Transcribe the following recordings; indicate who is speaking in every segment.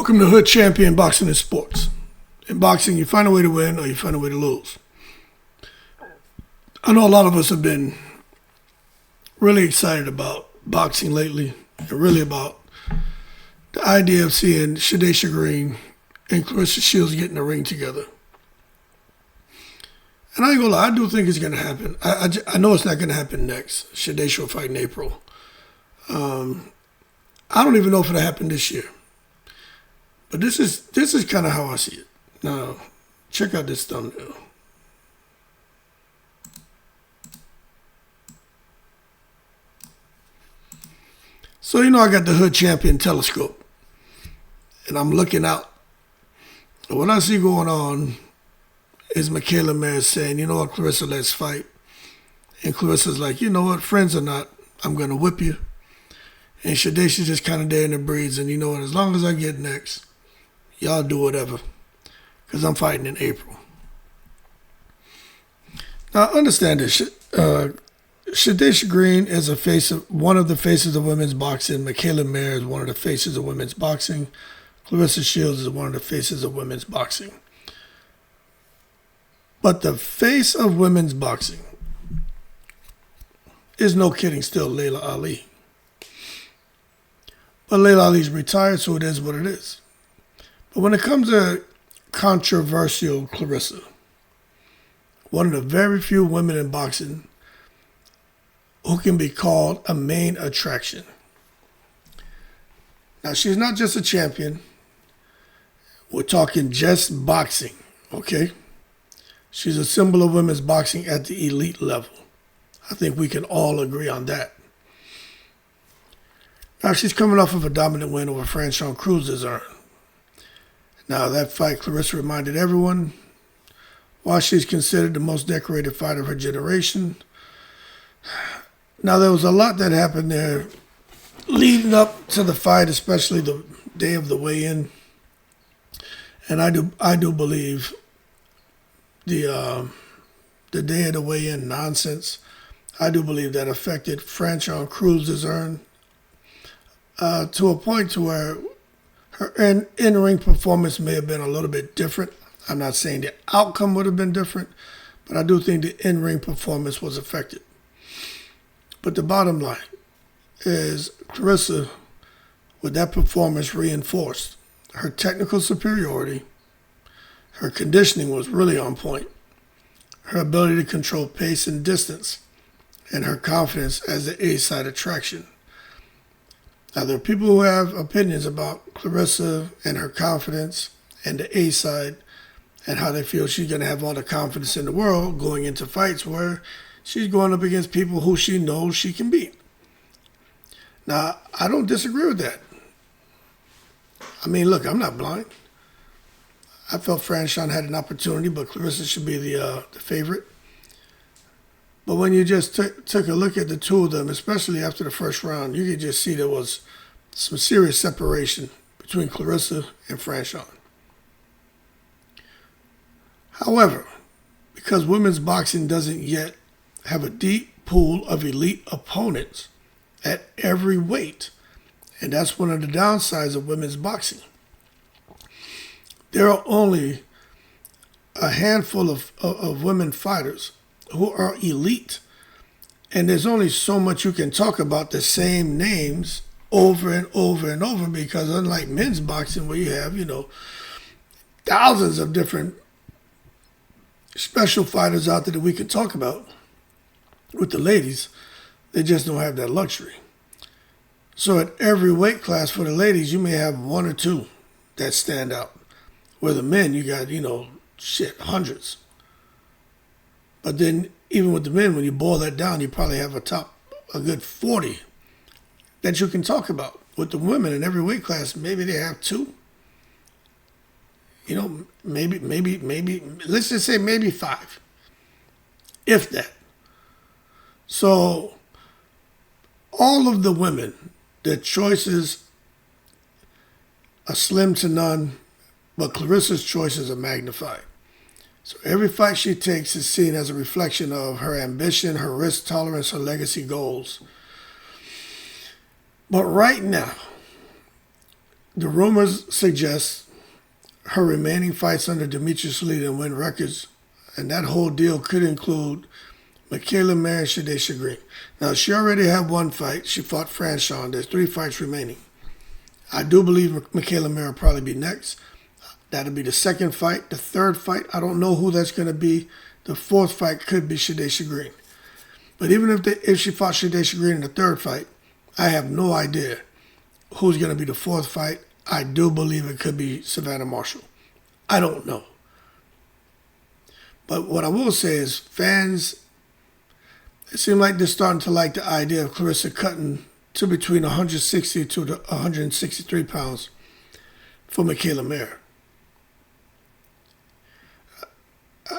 Speaker 1: Welcome to Hood Champion Boxing and Sports. In boxing, you find a way to win or you find a way to lose. I know a lot of us have been really excited about boxing lately and really about the idea of seeing Shadasia Green and Claressa Shields get in the ring together. And I ain't gonna lie, I do think it's gonna happen. I know it's not gonna happen next. Shadasia will fight in April. I don't even know if it'll happen this year. But this is kind of how I see it. Now, check out this thumbnail. So, I got the Hood Champion telescope. And I'm looking out. And what I see going on is Mikaela Mayer saying, you know what, Claressa, let's fight. And Claressa's like, you know what, friends or not, I'm going to whip you. And Shadasia's just kind of there in the breeze. And you know what, as long as I get next, y'all do whatever. Because I'm fighting in April. Now, understand this. Shadasia Green is one of the faces of women's boxing. Mikaela Mayer is one of the faces of women's boxing. Claressa Shields is one of the faces of women's boxing. But the face of women's boxing is, no kidding, still Laila Ali. But Laila Ali's retired, so it is what it is. But when it comes to controversial Claressa, one of the very few women in boxing who can be called a main attraction. Now, she's not just a champion. We're talking just boxing, okay? She's a symbol of women's boxing at the elite level. I think we can all agree on that. Now, she's coming off of a dominant win over Franchon Crews-Dezurn. Now, that fight, Claressa reminded everyone, while she's considered the most decorated fighter of her generation. Now, there was a lot that happened there leading up to the fight, especially the day of the weigh-in. And I do believe the day of the weigh-in nonsense, I do believe that affected Franchon Crews-Dezurn to a point to where her in-ring performance may have been a little bit different. I'm not saying the outcome would have been different, but I do think the in-ring performance was affected. But the bottom line is Claressa, with that performance, reinforced her technical superiority. Her conditioning was really on point. Her ability to control pace and distance, and her confidence as the A-side attraction. Now, there are people who have opinions about Claressa and her confidence and the A-side and how they feel she's going to have all the confidence in the world going into fights where she's going up against people who she knows she can beat. Now, I don't disagree with that. I mean, look, I'm not blind. I felt Franchon had an opportunity, but Claressa should be the favorite. But when you just took a look at the two of them, especially after the first round, you could just see there was some serious separation between Claressa and Franchon. However, because women's boxing doesn't yet have a deep pool of elite opponents at every weight, and that's one of the downsides of women's boxing. There are only a handful of women fighters who are elite, and there's only so much you can talk about the same names over and over and over, because unlike men's boxing where you have, thousands of different special fighters out there that we can talk about, with the ladies, they just don't have that luxury. So at every weight class for the ladies, you may have one or two that stand out. Where the men, you got, hundreds. But then, even with the men, when you boil that down, you probably have a good 40 that you can talk about. With the women in every weight class, maybe they have two. Maybe, let's just say maybe 5. If that. So, all of the women, their choices are slim to none, but Claressa's choices are magnified. So every fight she takes is seen as a reflection of her ambition, her risk tolerance, her legacy goals. But right now, The rumors suggest her remaining fights under Dmitry, Salita, and Wynn records, and that whole deal could include Mikaela Mayer and Shadasia Green. Now, she already had one fight. She fought Franchon. There's 3 fights remaining. I do believe Mikaela Mayer will probably be next. That'll be the 2nd fight. The 3rd fight, I don't know who that's going to be. The 4th fight could be Shadasia Green. But even if she fought Shadasia Green in the 3rd fight, I have no idea who's going to be the 4th fight. I do believe it could be Savannah Marshall. I don't know. But what I will say is fans, it seems like they're starting to like the idea of Claressa cutting to between 160 to 163 pounds for Mikaela Mayer.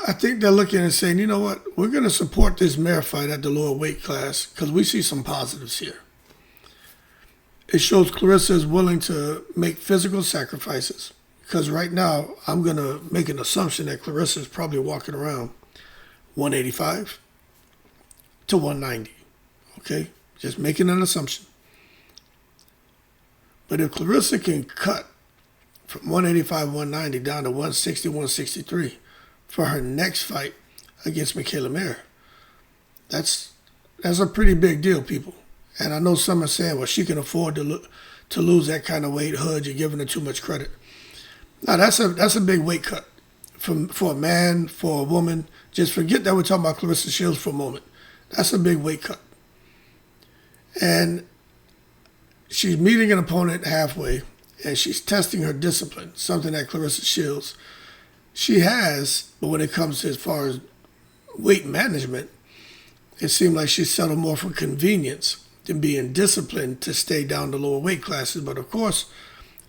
Speaker 1: I think they're looking and saying, you know what, we're going to support this Mayer fight at the lower weight class because we see some positives here. It shows Claressa is willing to make physical sacrifices because right now I'm going to make an assumption that Claressa is probably walking around 185 to 190. Okay? Just making an assumption. But if Claressa can cut from 185, 190 down to 160, 163 for her next fight against Mikaela Mayer, that's a pretty big deal, people. And I know some are saying, well, she can afford to lose that kind of weight. Hood, you're giving her too much credit. Now, that's a big weight cut for a man, for a woman. Just forget that we're talking about Claressa Shields for a moment. That's a big weight cut. And she's meeting an opponent halfway, and she's testing her discipline, something that Claressa Shields, she has, but when it comes to as far as weight management, it seemed like she settled more for convenience than being disciplined to stay down the lower weight classes. But of course,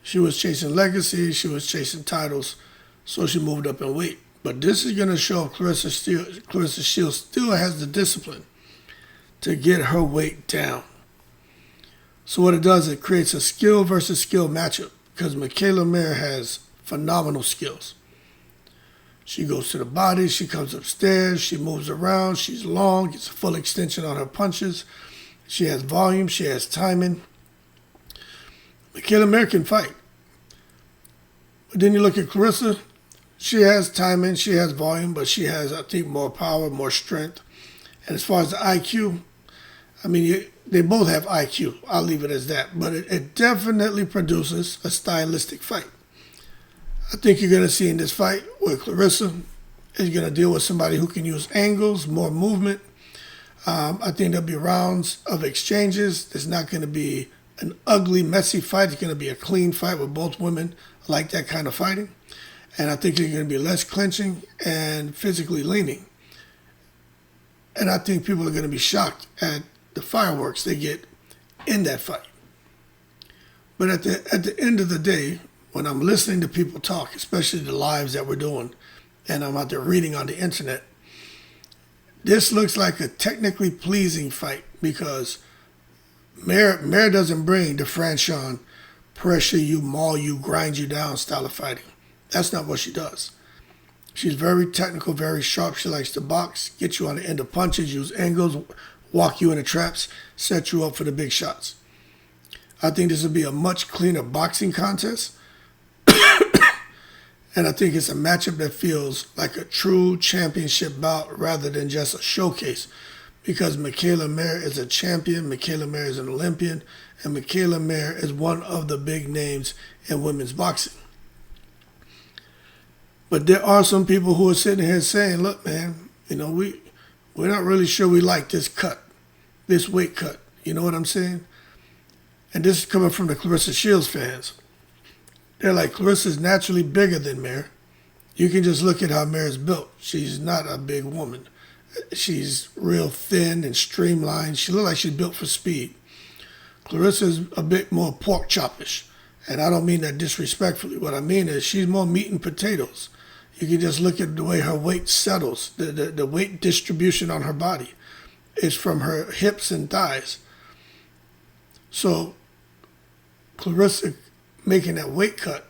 Speaker 1: she was chasing legacy, she was chasing titles, so she moved up in weight. But this is going to show Claressa Shields still has the discipline to get her weight down. So what it does, it creates a skill versus skill matchup because Mikaela Mayer has phenomenal skills. She goes to the body, she comes upstairs, she moves around, she's long, gets a full extension on her punches. She has volume, she has timing. Mikaela Mayer can fight. But then you look at Claressa, she has timing, she has volume, but she has, I think, more power, more strength. And as far as the IQ, I mean, they both have IQ. I'll leave it as that. But it definitely produces a stylistic fight. I think you're going to see in this fight where Claressa is going to deal with somebody who can use angles, more movement. I think there'll be rounds of exchanges. It's not going to be an ugly, messy fight. It's going to be a clean fight with both women like that kind of fighting. And I think there's going to be less clinching and physically leaning. And I think people are going to be shocked at the fireworks they get in that fight. But at the end of the day, when I'm listening to people talk, especially the lives that we're doing, and I'm out there reading on the internet, this looks like a technically pleasing fight because Mayer doesn't bring the Franchon pressure you, maul you, grind you down style of fighting. That's not what she does. She's very technical, very sharp. She likes to box, get you on the end of punches, use angles, walk you into traps, set you up for the big shots. I think this will be a much cleaner boxing contest. And I think it's a matchup that feels like a true championship bout rather than just a showcase. Because Mikaela Mayer is a champion, Mikaela Mayer is an Olympian, and Mikaela Mayer is one of the big names in women's boxing. But there are some people who are sitting here saying, look, man, you know, we're not really sure we like this cut, this weight cut. You know what I'm saying? And this is coming from the Claressa Shields fans. They're like, Claressa's naturally bigger than Mayer. You can just look at how Mayer's built. She's not a big woman. She's real thin and streamlined. She looks like she's built for speed. Claressa's a bit more pork choppish. And I don't mean that disrespectfully. What I mean is she's more meat and potatoes. You can just look at the way her weight settles. The weight distribution on her body is from her hips and thighs. So Claressa making that weight cut,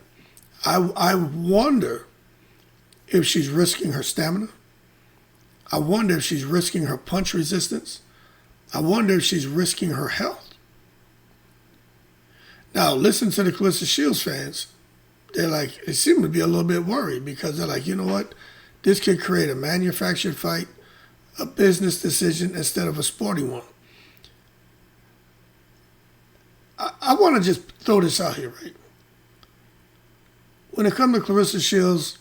Speaker 1: I wonder if she's risking her stamina. I wonder if she's risking her punch resistance. I wonder if she's risking her health. Now, listen to the Claressa Shields fans. They seem to be a little bit worried because they're like, you know what? This could create a manufactured fight, a business decision instead of a sporting one. I want to just throw this out here, right? When it comes to Claressa Shields,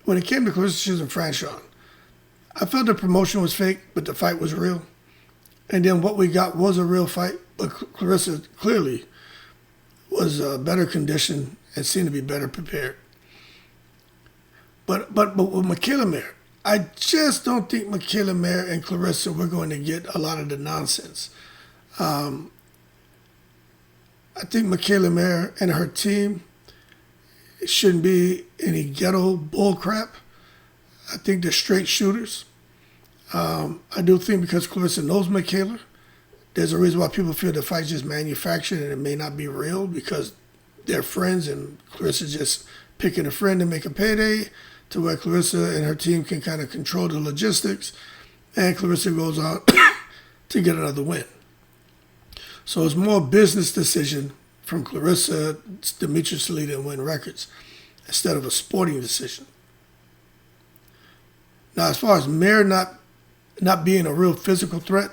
Speaker 1: when it came to Claressa Shields and Franchon, I felt the promotion was fake, but the fight was real. And then what we got was a real fight, but Claressa clearly was better conditioned and seemed to be better prepared. But with Mikaela Mayer, I just don't think Mikaela Mayer and Claressa were going to get a lot of the nonsense. I think Mikaela Mayer and her team shouldn't be any ghetto bull crap. I think they're straight shooters. I do think because Claressa knows Mikaela, there's a reason why people feel the fight's just manufactured and it may not be real because they're friends and Claressa's just picking a friend to make a payday to where Claressa and her team can kind of control the logistics and Claressa goes out to get another win. So it's more a business decision from Claressa, Dmitry, Salita, and Wynn Records instead of a sporting decision. Now, as far as Mayer not being a real physical threat,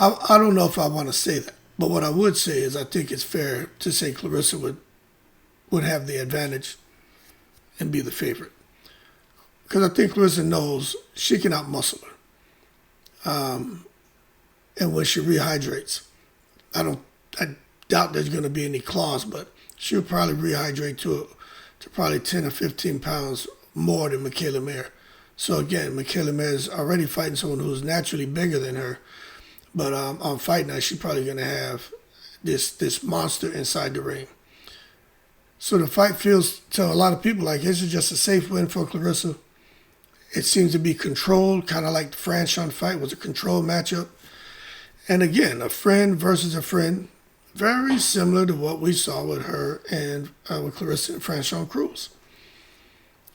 Speaker 1: I don't know if I want to say that. But what I would say is I think it's fair to say Claressa would have the advantage and be the favorite. Because I think Claressa knows she can outmuscle her. And when she rehydrates, I doubt there's going to be any clause, but she'll probably rehydrate to probably 10 or 15 pounds more than Mikaela Mayer. So again, Mikaela Mayer is already fighting someone who's naturally bigger than her. But on fight night, she's probably going to have this monster inside the ring. So the fight feels to a lot of people like this is just a safe win for Claressa. It seems to be controlled, kind of like the Franchon fight was a controlled matchup. And again, a friend versus a friend, very similar to what we saw with her and with Claressa and Franchon Crews.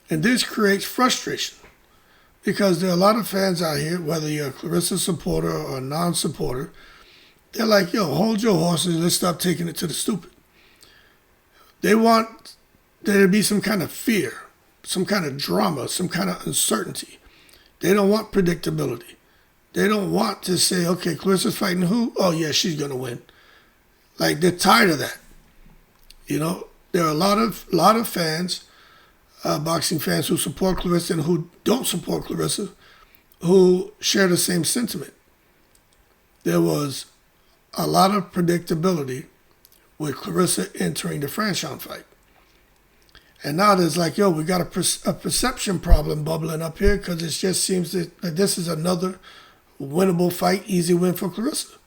Speaker 1: And this creates frustration because there are a lot of fans out here, whether you're a Claressa supporter or a non-supporter, they're like, yo, hold your horses, let's stop taking it to the stupid. They want there to be some kind of fear, some kind of drama, some kind of uncertainty. They don't want predictability. They don't want to say, okay, Claressa's fighting who? Oh, yeah, she's going to win. Like, they're tired of that. You know, there are a lot of fans, boxing fans who support Claressa and who don't support Claressa, who share the same sentiment. There was a lot of predictability with Claressa entering the Franchon fight. And now there's like, yo, we got a perception problem bubbling up here because it just seems that this is another winnable fight, easy win for Claressa.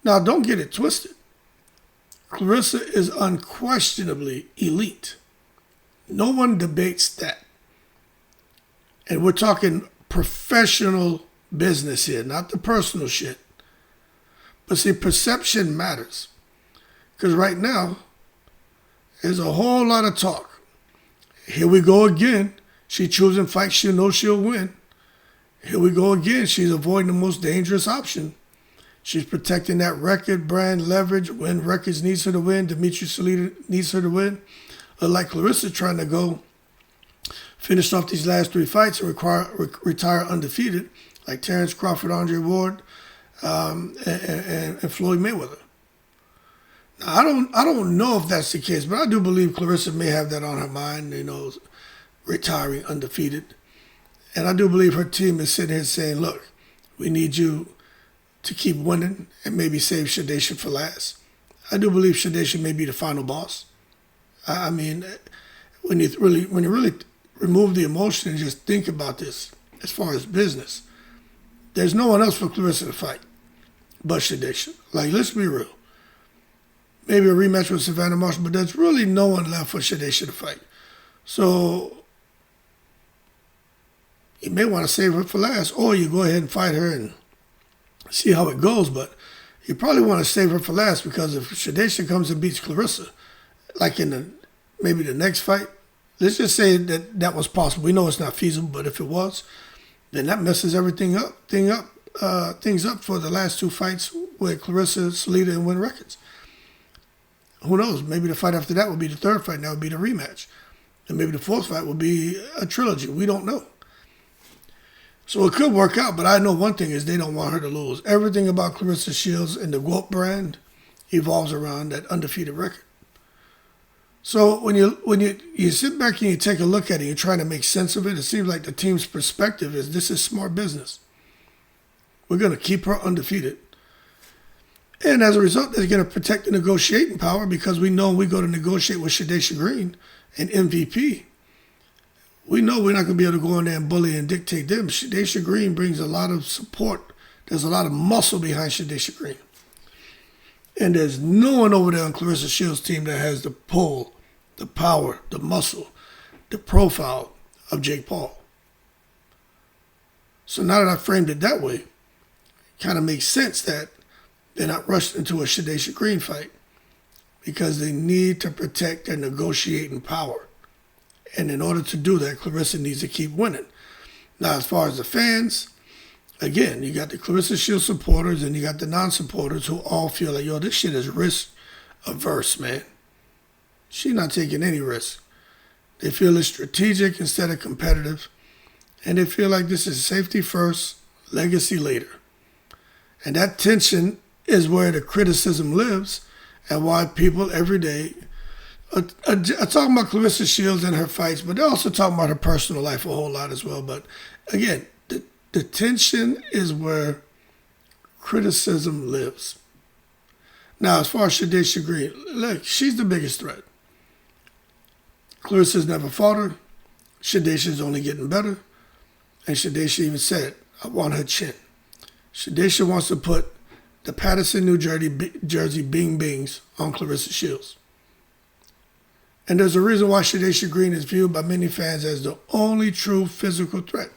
Speaker 1: Now, don't get it twisted. Claressa is unquestionably elite. No one debates that. And we're talking professional business here, not the personal shit. But see, perception matters. Because right now, there's a whole lot of talk. Here we go again. She's choosing fights she knows she'll win. Here we go again. She's avoiding the most dangerous option. She's protecting that record, brand, leverage. Wynn Records needs her to win. Dmitry Salita needs her to win. Like Claressa trying to go finish off these last 3 fights and retire undefeated, like Terrence Crawford, Andre Ward, and Floyd Mayweather. Now, I don't know if that's the case, but I do believe Claressa may have that on her mind, you know, retiring undefeated. And I do believe her team is sitting here saying, look, we need you to keep winning and maybe save Shadasia for last. I do believe Shadasia may be the final boss. I mean, when you really remove the emotion and just think about this as far as business, there's no one else for Claressa to fight but Shadasia. Like, let's be real. Maybe a rematch with Savannah Marshall, but there's really no one left for Shadasia to fight. So you may want to save her for last, or you go ahead and fight her and see how it goes, but you probably want to save her for last because if Shadasia comes and beats Claressa, like in maybe the next fight, let's just say that was possible. We know it's not feasible, but if it was, then that messes everything up. things up for the last 2 fights with Claressa, Salita, and Wynn records. Who knows? Maybe the fight after that will be the 3rd fight, and that would be the rematch. And maybe the 4th fight will be a trilogy. We don't know. So it could work out, but I know one thing is they don't want her to lose. Everything about Claressa Shields and the GOAT brand evolves around that undefeated record. So when you sit back and you take a look at it, you're trying to make sense of it, it seems like the team's perspective is this is smart business. We're going to keep her undefeated. And as a result, they're going to protect the negotiating power because we know we go to negotiate with Shadasia Green and MVP. We know we're not going to be able to go in there and bully and dictate them. Shadasia Green brings a lot of support. There's a lot of muscle behind Shadasia Green. And there's no one over there on Claressa Shields' team that has the pull, the power, the muscle, the profile of Jake Paul. So now that I framed it that way, it kind of makes sense that they're not rushed into a Shadasia Green fight because they need to protect their negotiating power. And in order to do that, Claressa needs to keep winning. Now, as far as the fans, again, you got the Claressa Shields supporters and you got the non-supporters who all feel like, yo, this shit is risk-averse, man. She's not taking any risk. They feel it's strategic instead of competitive. And they feel like this is safety first, legacy later. And that tension is where the criticism lives and why people every day are talking about Claressa Shields and her fights, but they're also talking about her personal life a whole lot as well. But again, the tension is where criticism lives. Now, as far as Shadasia Green, look, she's the biggest threat. Claressa's never fought her. Shadasia's only getting better. And Shadasia even said, I want her chin. Shadasia wants to put the Patterson, New Jersey Bing Bings on Claressa Shields. And there's a reason why Shadasia Green is viewed by many fans as the only true physical threat.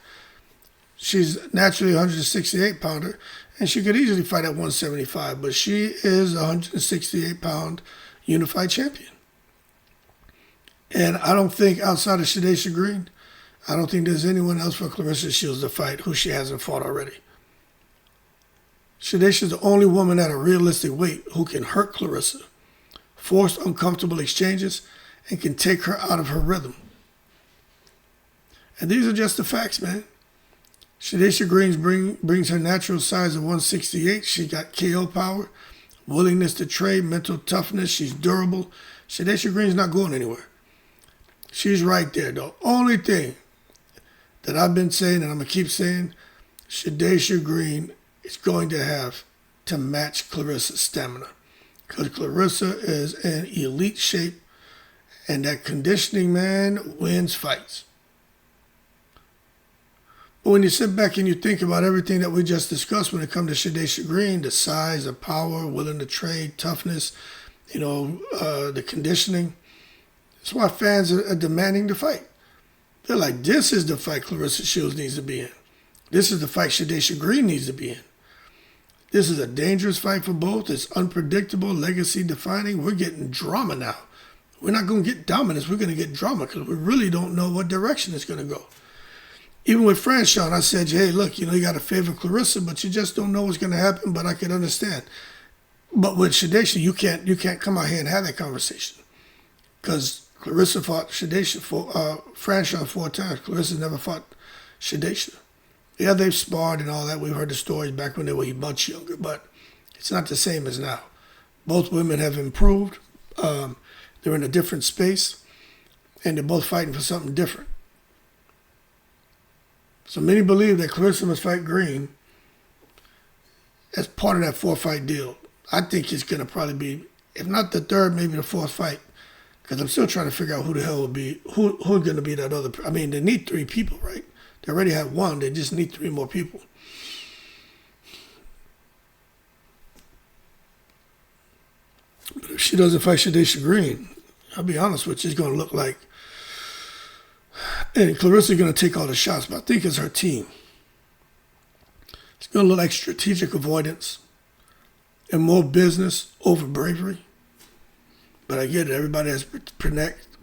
Speaker 1: She's naturally a 168-pounder, and she could easily fight at 175, but she is a 168-pound unified champion. And I don't think outside of Shadasia Green, I don't think there's anyone else for Claressa Shields to fight who she hasn't fought already. Shadasia's the only woman at a realistic weight who can hurt Claressa, force uncomfortable exchanges, and can take her out of her rhythm. And these are just the facts, man. Shadasia Green brings her natural size of 168. She got KO power, willingness to trade, mental toughness. She's durable. Shadasia Green's not going anywhere. She's right there. The only thing that I've been saying, and I'm going to keep saying, Shadasia Green is going to have to match Claressa's stamina. Because Claressa is in elite shape, and that conditioning, man, wins fights. But when you sit back and you think about everything that we just discussed when it comes to Shadasia Green, the size, the power, willing to trade, toughness, the conditioning, that's why fans are demanding the fight. They're like, this is the fight Claressa Shields needs to be in. This is the fight Shadasia Green needs to be in. This is a dangerous fight for both. It's unpredictable, legacy-defining. We're getting drama now. We're not going to get dominance. We're going to get drama because we really don't know what direction it's going to go. Even with Franchon, I said, hey, look, you got to favor Claressa, but you just don't know what's going to happen, but I can understand. But with Shadasia, you can't come out here and have that conversation because Claressa fought Franchon 4 times. Claressa never fought Shadasia. Yeah, they've sparred and all that. We've heard the stories back when they were much younger, but it's not the same as now. Both women have improved. They're in a different space, and they're both fighting for something different. So many believe that Claressa must fight Green as part of that 4-fight deal. I think it's going to probably be, if not the 3rd, maybe the 4th fight, because I'm still trying to figure out who the hell will be, who's going to be that other. I mean, they need 3 people, right? They already have 1. They just need 3 more people. But if she doesn't fight Shadasia Green, I'll be honest with you, it's going to look like, and Clarissa's going to take all the shots, but I think it's her team. It's going to look like strategic avoidance and more business over bravery. But I get it. Everybody has to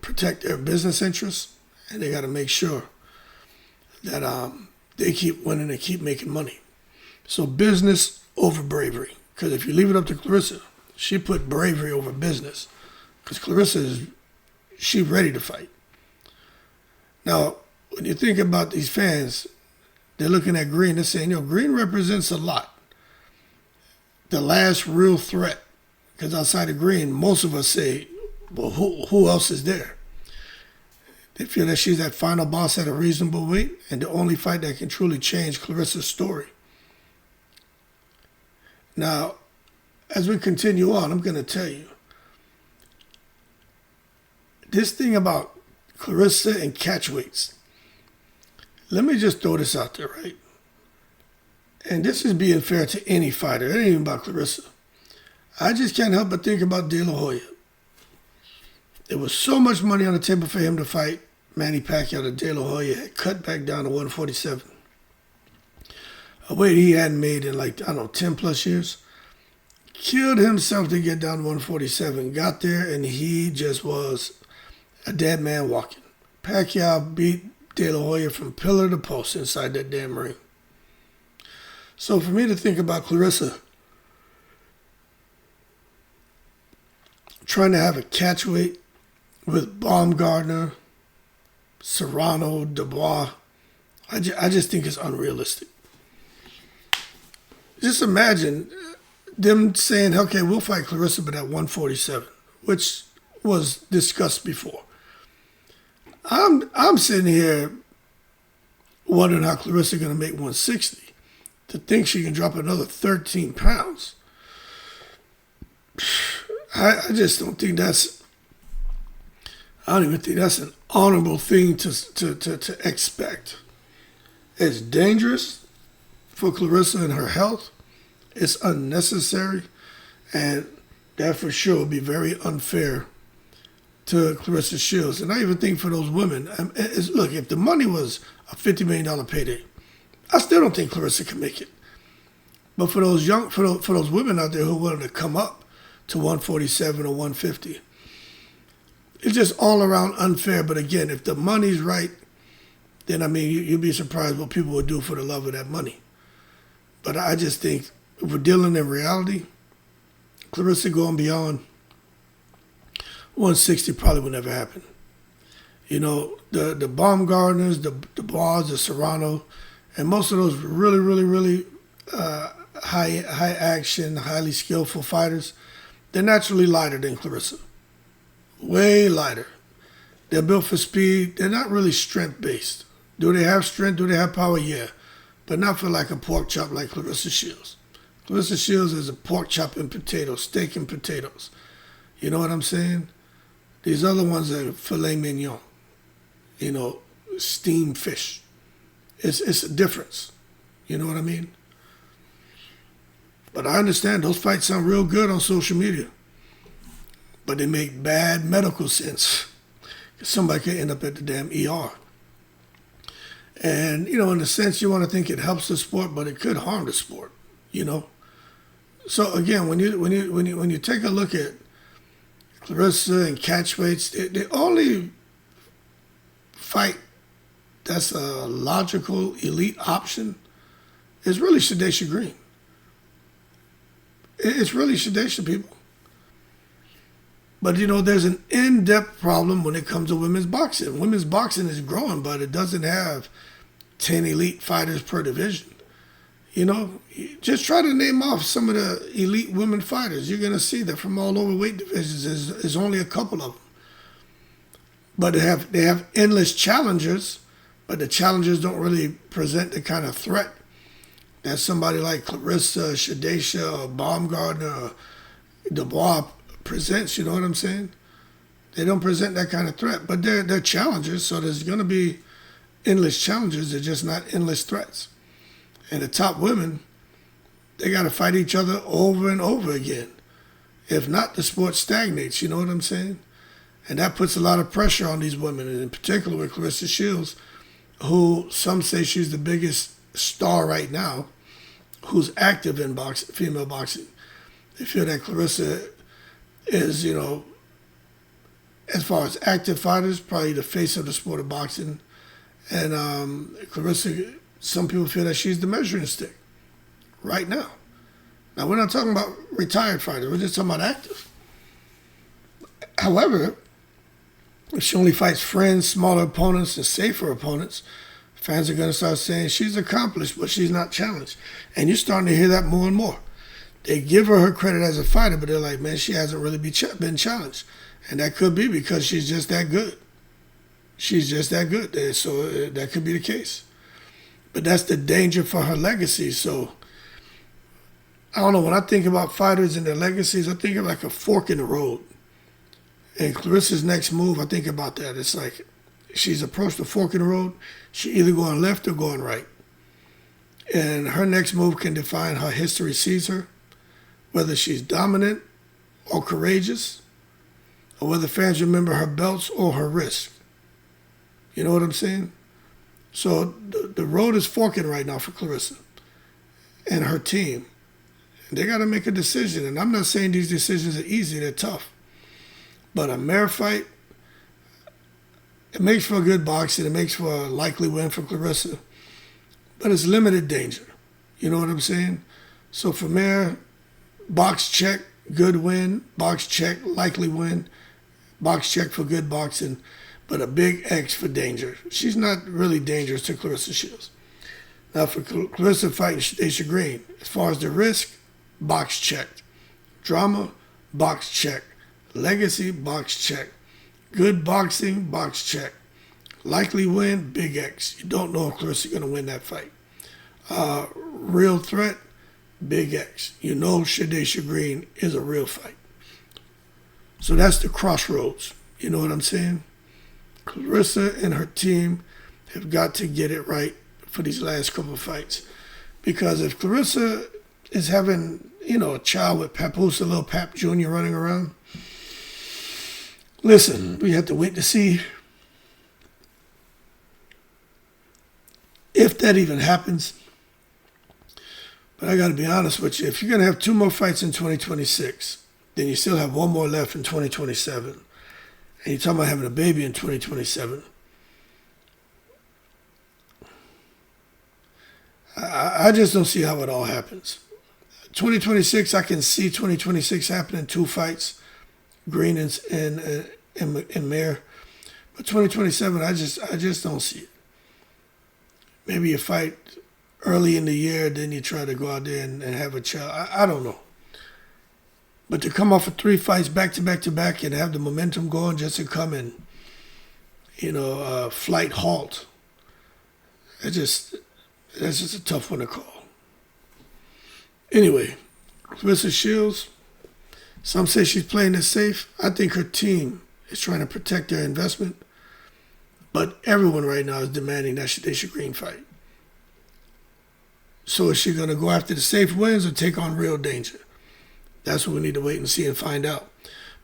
Speaker 1: protect their business interests, and they got to make sure that they keep winning and keep making money. So business over bravery. Because if you leave it up to Claressa, she put bravery over business. Because Claressa she's ready to fight. Now, when you think about these fans, they're looking at Green, they're saying, Green represents a lot. The last real threat. Because outside of Green, most of us say, well, who else is there? They feel that she's that final boss at a reasonable weight and the only fight that can truly change Claressa's story. Now, as we continue on, I'm going to tell you, this thing about Claressa and catchweights, let me just throw this out there, right? And this is being fair to any fighter. It ain't even about Claressa. I just can't help but think about De La Hoya. There was so much money on the table for him to fight Manny Pacquiao that De La Hoya had cut back down to 147. A weight he hadn't made in 10 plus years. Killed himself to get down to 147. Got there and he just was a dead man walking. Pacquiao beat De La Hoya from pillar to post inside that damn ring. So for me to think about Claressa trying to have a catchweight with Baumgardner, Serrano, Dubois, I just think it's unrealistic. Just imagine them saying, okay, we'll fight Claressa but at 147, which was discussed before. I'm sitting here wondering how Claressa going to make 160. To think she can drop another 13 pounds. I just don't think I don't even think that's an honorable thing to expect. It's dangerous for Claressa and her health. It's unnecessary. And that for sure would be very unfair to Claressa Shields. And I even think for those women, look, if the money was a $50 million payday, I still don't think Claressa can make it. But for those for those women out there who are willing to come up to 147 or 150, it's just all around unfair. But again, if the money's right, then you'd be surprised what people would do for the love of that money. But I just think if we're dealing in reality, Claressa going beyond 160 probably will never happen. The Baumgardners, the Dubois, the Serrano, and most of those really, really, really high action, highly skillful fighters, they're naturally lighter than Claressa. Way lighter. They're built for speed. They're not really strength-based. Do they have strength? Do they have power? Yeah. But not for like a pork chop like Claressa Shields. Claressa Shields is a pork chop and potatoes, steak and potatoes. You know what I'm saying? These other ones are filet mignon. Steamed fish. It's a difference. You know what I mean? But I understand those fights sound real good on social media. But they make bad medical sense. Somebody could end up at the damn ER. And, in a sense, you want to think it helps the sport, but it could harm the sport, So again, when you take a look at Claressa and catchweights, the only fight that's a logical elite option is really Shadasia Green. It's really Shadasia, people. But, there's an in-depth problem when it comes to women's boxing. Women's boxing is growing, but it doesn't have 10 elite fighters per division. Just try to name off some of the elite women fighters. You're going to see that from all over weight divisions, there's only a couple of them. But they have endless challengers, but the challengers don't really present the kind of threat that somebody like Claressa, Shadasia, or Baumgardner, or Dubois presents. You know what I'm saying? They don't present that kind of threat, but they're challengers, so there's going to be endless challenges. They're just not endless threats. And the top women, they got to fight each other over and over again. If not, the sport stagnates. You know what I'm saying? And that puts a lot of pressure on these women, and in particular with Claressa Shields, who some say she's the biggest star right now, who's active in female boxing. They feel that Claressa is, as far as active fighters, probably the face of the sport of boxing. And Claressa, some people feel that she's the measuring stick. right now. Now, we're not talking about retired fighters. We're just talking about active. However, if she only fights friends, smaller opponents, and safer opponents, fans are going to start saying she's accomplished, but she's not challenged. And you're starting to hear that more and more. They give her credit as a fighter, but they're like, man, she hasn't really been challenged. And that could be because she's just that good. She's just that good. So that could be the case. But that's the danger for her legacy. So, I don't know. When I think about fighters and their legacies, I think of like a fork in the road. And Claressa's next move, I think about that. It's like she's approached the fork in the road. She either going left or going right. And her next move can define how history sees her, whether she's dominant or courageous, or whether fans remember her belts or her wrist. You know what I'm saying? So the road is forking right now for Claressa and her team. They got to make a decision. And I'm not saying these decisions are easy. They're tough. But a Mayer fight, it makes for a good boxing. It makes for a likely win for Claressa. But it's limited danger. You know what I'm saying? So for Mayer, box check, good win. Box check, likely win. Box check for good boxing. But a big X for danger. She's not really dangerous to Claressa Shields. Now for Claressa fighting Shadasia Green, as far as the risk, box checked. Drama, box check. Legacy, box check. Good boxing, box check. Likely win, big X. You don't know if Claressa's going to win that fight. Real threat, big X. You know Shadasia Green is a real fight. So that's the crossroads. You know what I'm saying? Claressa and her team have got to get it right for these last couple of fights. Because if Claressa is having, a child with Papoose, a little Pap Jr. running around, listen, we have to wait to see if that even happens. But I got to be honest with you. If you're going to have 2 more fights in 2026, then you still have 1 more left in 2027. And you're talking about having a baby in 2027. I just don't see how it all happens. 2026, I can see 2026 happening 2 fights, Green and Mayer. But 2027, I just don't see it. Maybe you fight early in the year, then you try to go out there and have a child. I don't know. But to come off of 3 fights back to back to back and have the momentum going just to come and, flight halt, that's just a tough one to call. Anyway, Claressa Shields, some say she's playing it safe. I think her team is trying to protect their investment. But everyone right now is demanding that Shadasia Green fight. So is she going to go after the safe wins or take on real danger? That's what we need to wait and see and find out.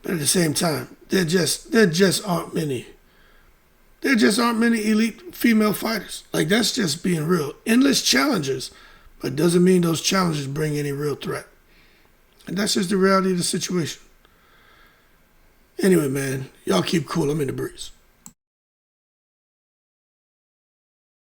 Speaker 1: But at the same time, there just aren't many. There just aren't many elite female fighters. Like, that's just being real. Endless challengers, but doesn't mean those challenges bring any real threat. And that's just the reality of the situation. Anyway, man, y'all keep cool. I'm in the breeze.